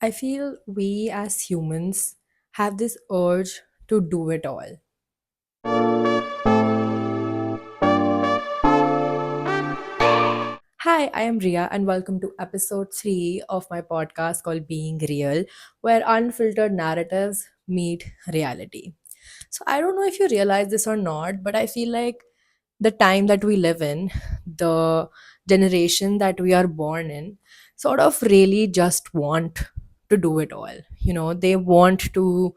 I feel we as humans have this urge to do it all. Hi, I am Ria, and welcome to episode 3 of my podcast called Being Real, where unfiltered narratives meet reality. So, I don't know if you realize this or not, but I feel like the time that we live in, the generation that we are born in, sort of really just want to do it all. They want to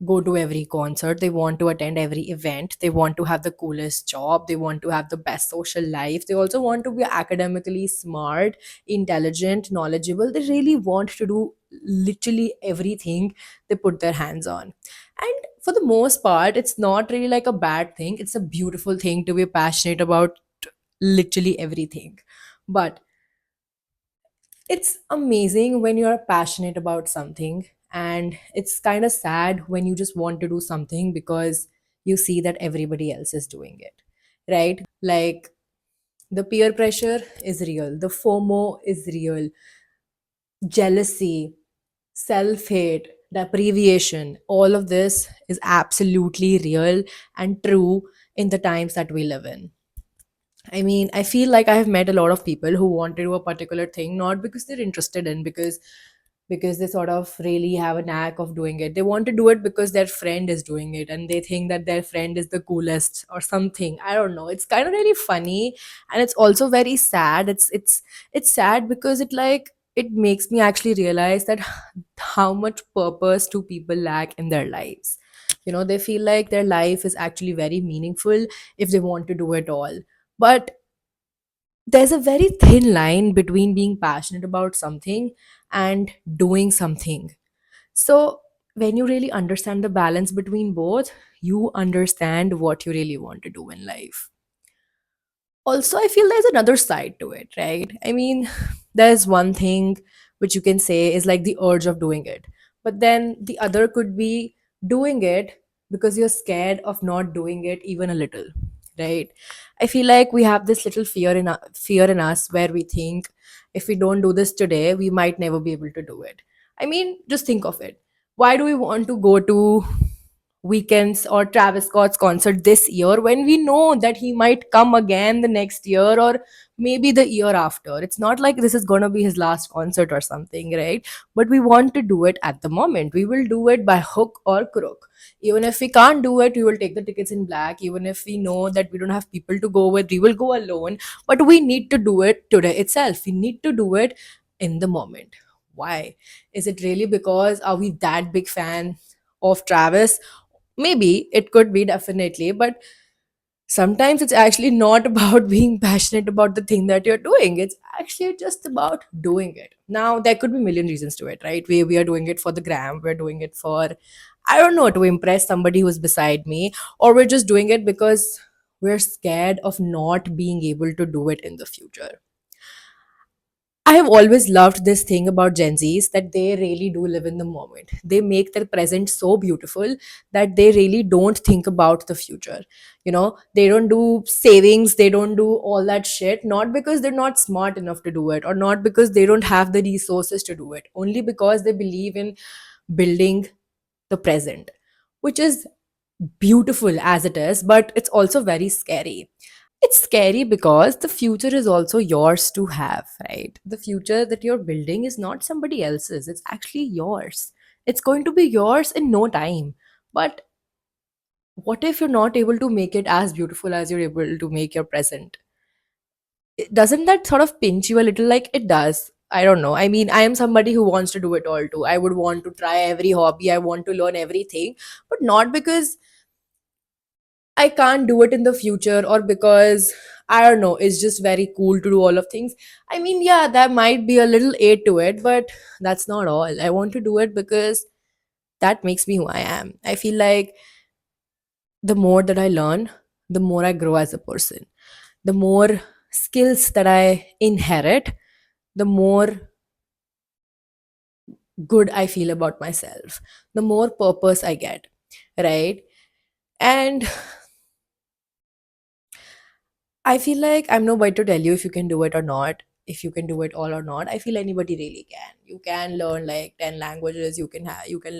go to every concert, they want to attend every event, they want to have the coolest job, they want to have the best social life, they also want to be academically smart, intelligent, knowledgeable. They really want to do literally everything they put their hands on. And for the most part, it's not really like a bad thing, it's a beautiful thing to be passionate about literally everything. But it's amazing when you're passionate about something, and it's kind of sad when you just want to do something because you see that everybody else is doing it, right? Like, the peer pressure is real, the FOMO is real, jealousy, self hate, deprivation, all of this is absolutely real and true in the times that we live in. I mean, I feel like I have met a lot of people who want to do a particular thing not because they're interested in, because they sort of really have a knack of doing it. They want to do it because their friend is doing it and they think that their friend is the coolest or something. I don't know. It's kind of really funny, and it's also very sad. It's sad because it makes me actually realize that how much purpose do people lack in their lives. They feel like their life is actually very meaningful if they want to do it all. But there's a very thin line between being passionate about something and doing something. So, when you really understand the balance between both, you understand what you really want to do in life. Also, I feel there's another side to it, right? I mean, there's one thing which you can say is like the urge of doing it, but then the other could be doing it because you're scared of not doing it even a little, right? I feel like we have this little fear in us where we think if we don't do this today, we might never be able to do it. I mean, just think of it. Why do we want to go to weekends or Travis Scott's concert this year when we know that he might come again the next year or maybe the year after? It's not like this is going to be his last concert or something, right? But we want to do it at the moment. We will do it by hook or crook. Even if we can't do it, we will take the tickets in black. Even if we know that we don't have people to go with, we will go alone. But we need to do it today itself. We need to do it in the moment. Why? Is it really because are we that big fan of Travis? Maybe it could be, definitely, but sometimes it's actually not about being passionate about the thing that you're doing. It's actually just about doing it. Now, there could be a million reasons to it, right? We are doing it for the gram, we're doing it for, I don't know, to impress somebody who's beside me, or we're just doing it because we're scared of not being able to do it in the future. I have always loved this thing about Gen Zs that they really do live in the moment. They make their present so beautiful that they really don't think about the future. They don't do savings, they don't do all that shit, not because they're not smart enough to do it or not because they don't have the resources to do it, only because they believe in building the present, which is beautiful as it is, but it's also very scary. It's scary because the future is also yours to have, right? The future that you're building is not somebody else's, it's actually yours. It's going to be yours in no time. But what if you're not able to make it as beautiful as you're able to make your present? Doesn't that sort of pinch you a little? Like it does. I don't know. I mean, I am somebody who wants to do it all too. I would want to try every hobby, I want to learn everything, but not because I can't do it in the future or because I don't know, it's just very cool to do all of things. I mean, yeah, there might be a little aid to it, but that's not all. I want to do it because that makes me who I am. I feel like the more that I learn, the more I grow as a person. The more skills that I inherit, the more good I feel about myself, the more purpose I get, right? And I feel like I'm nobody to tell you if you can do it or not. if you can do it all or not. I feel anybody really can. You can learn like 10 languages, you can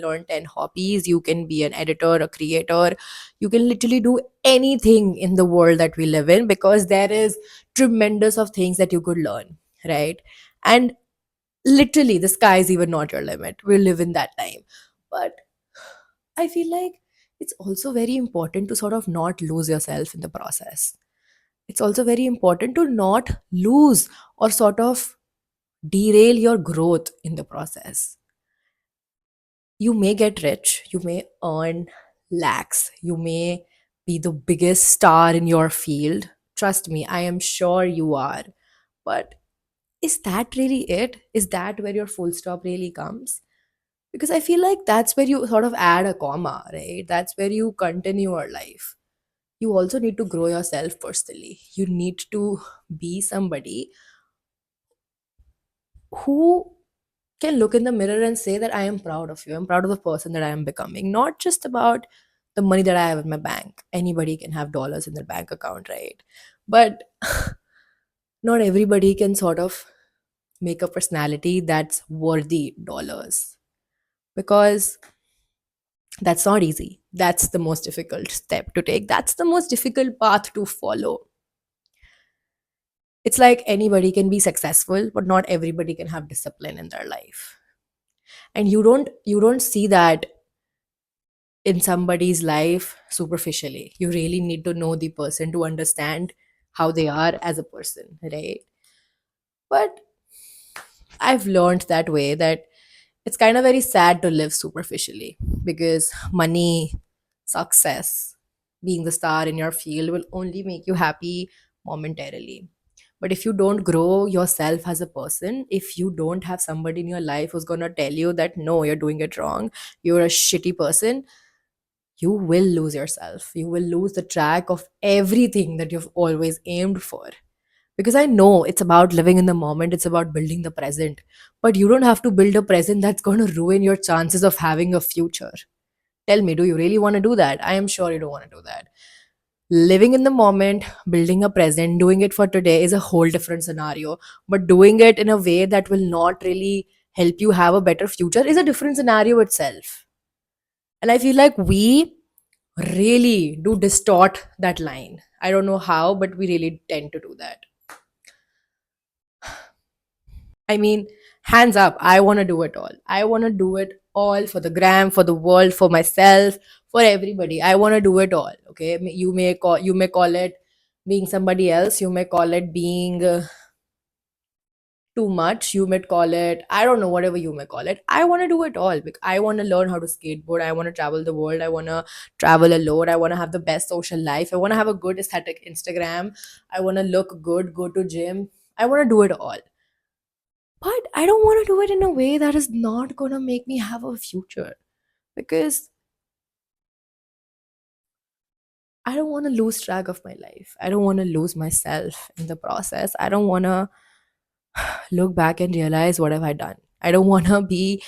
learn 10 hobbies, you can be an editor, a creator, you can literally do anything in the world that we live in, because there is tremendous of things that you could learn, right? And literally the sky is even not your limit. We live in that time. But I feel like it's also very important to sort of not lose yourself in the process. It's also very important to not lose or sort of derail your growth in the process. You may get rich, you may earn lakhs, you may be the biggest star in your field. Trust me, I am sure you are. But is that really it? Is that where your full stop really comes? Because I feel like that's where you sort of add a comma, right? That's where you continue your life. You also need to grow yourself personally. You need to be somebody who can look in the mirror and say that I am proud of you. I'm proud of the person that I am becoming. Not just about the money that I have in my bank. Anybody can have dollars in their bank account, right? But not everybody can sort of make a personality that's worthy dollars, because that's not easy. That's the most difficult step to take. That's the most difficult path to follow. It's like anybody can be successful, but not everybody can have discipline in their life. And you don't see that in somebody's life superficially. You really need to know the person to understand how they are as a person, right? But I've learned that way that it's kind of very sad to live superficially, because money, success, being the star in your field will only make you happy momentarily. But if you don't grow yourself as a person, if you don't have somebody in your life who's going to tell you that no, you're doing it wrong, you're a shitty person, you will lose yourself. You will lose the track of everything that you've always aimed for. Because I know it's about living in the moment, it's about building the present. But you don't have to build a present that's going to ruin your chances of having a future. Tell me, do you really want to do that? I am sure you don't want to do that. Living in the moment, building a present, doing it for today is a whole different scenario. But doing it in a way that will not really help you have a better future is a different scenario itself. And I feel like we really do distort that line. I don't know how, but we really tend to do that. I mean, hands up, I want to do it all. I want to do it all for the gram, for the world, for myself, for everybody. I want to do it all. Okay, you may call it being somebody else. You may call it being too much. You may call it, I don't know, whatever you may call it. I want to do it all because I want to learn how to skateboard. I want to travel the world. I want to travel alone. I want to have the best social life. I want to have a good aesthetic Instagram. I want to look good, go to gym. I want to do it all. But I don't want to do it in a way that is not going to make me have a future, because I don't want to lose track of my life. I don't want to lose myself in the process. I don't want to look back and realize what have I done. I don't want to be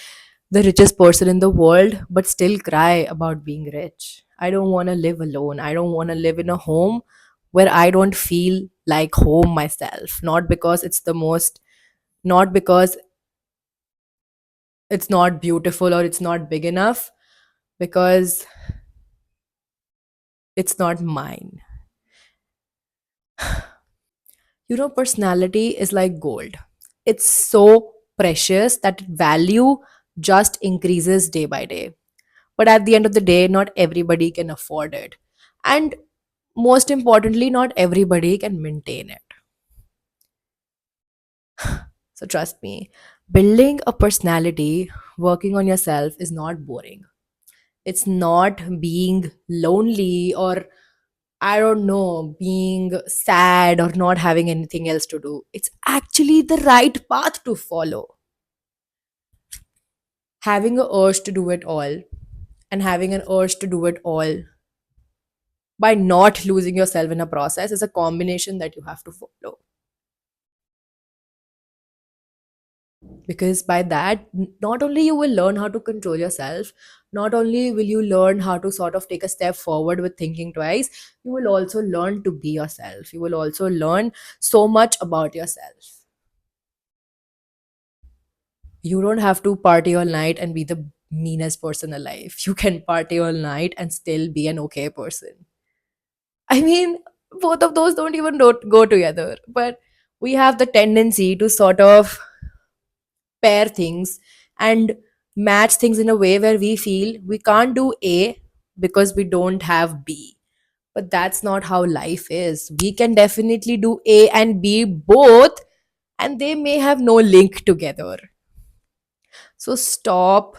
the richest person in the world but still cry about being rich. I don't want to live alone. I don't want to live in a home where I don't feel like home myself. Not because it's the most, not because it's not beautiful or it's not big enough, because it's not mine. Personality is like gold. It's so precious that value just increases day by day. But at the end of the day, not everybody can afford it. And most importantly, not everybody can maintain it. So trust me, building a personality, working on yourself is not boring. It's not being lonely or, I don't know, being sad or not having anything else to do. It's actually the right path to follow. Having a urge to do it all, and having an urge to do it all by not losing yourself in a process is a combination that you have to follow. Because by that, not only you will learn how to control yourself, not only will you learn how to sort of take a step forward with thinking twice, you will also learn to be yourself. You will also learn so much about yourself. You don't have to party all night and be the meanest person alive. You can party all night and still be an okay person. I mean, both of those don't even go together. But we have the tendency to sort of pair things and match things in a way where we feel we can't do A because we don't have B. But that's not how life is. We can definitely do A and B both, and they may have no link together. So stop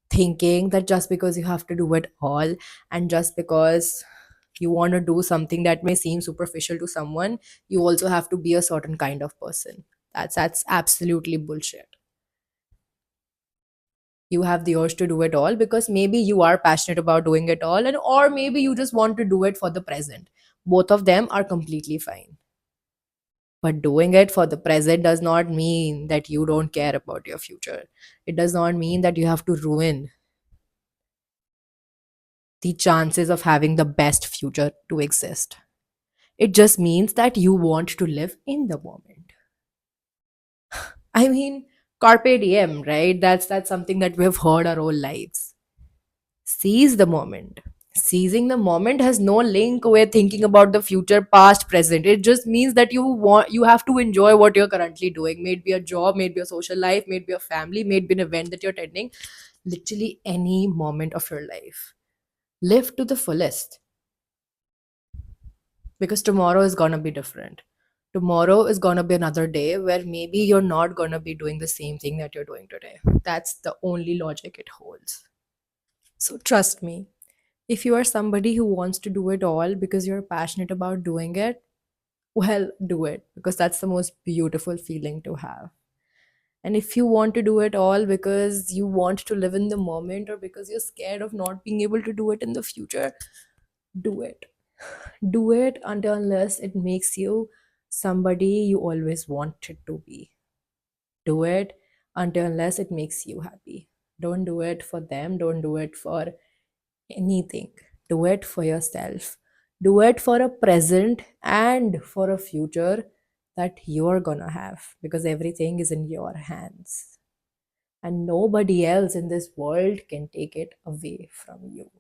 thinking that just because you have to do it all, and just because you want to do something that may seem superficial to someone, you also have to be a certain kind of person. That's absolutely bullshit. You have the urge to do it all because maybe you are passionate about doing it all, and or maybe you just want to do it for the present. Both of them are completely fine. But doing it for the present does not mean that you don't care about your future. It does not mean that you have to ruin the chances of having the best future to exist. It just means that you want to live in the moment. I mean, carpe diem, right? That's something that we've heard our whole lives. Seize the moment. Seizing the moment has no link with thinking about the future, past, present. It just means that you have to enjoy what you're currently doing. May it be a job, may it be a social life, may it be a family, may it be an event that you're attending. Literally any moment of your life. Live to the fullest, because tomorrow is gonna be different. Tomorrow is gonna be another day where maybe you're not gonna be doing the same thing that you're doing today. That's the only logic it holds. So trust me, if you are somebody who wants to do it all because you're passionate about doing it, well, do it, because that's the most beautiful feeling to have. And if you want to do it all because you want to live in the moment or because you're scared of not being able to do it in the future, do it. Do it until unless it makes you somebody you always wanted to be. Do it until unless it makes you happy. Don't do it for them, don't do it for anything. Do it for yourself. Do it for a present and for a future that you're gonna have, because everything is in your hands and nobody else in this world can take it away from you.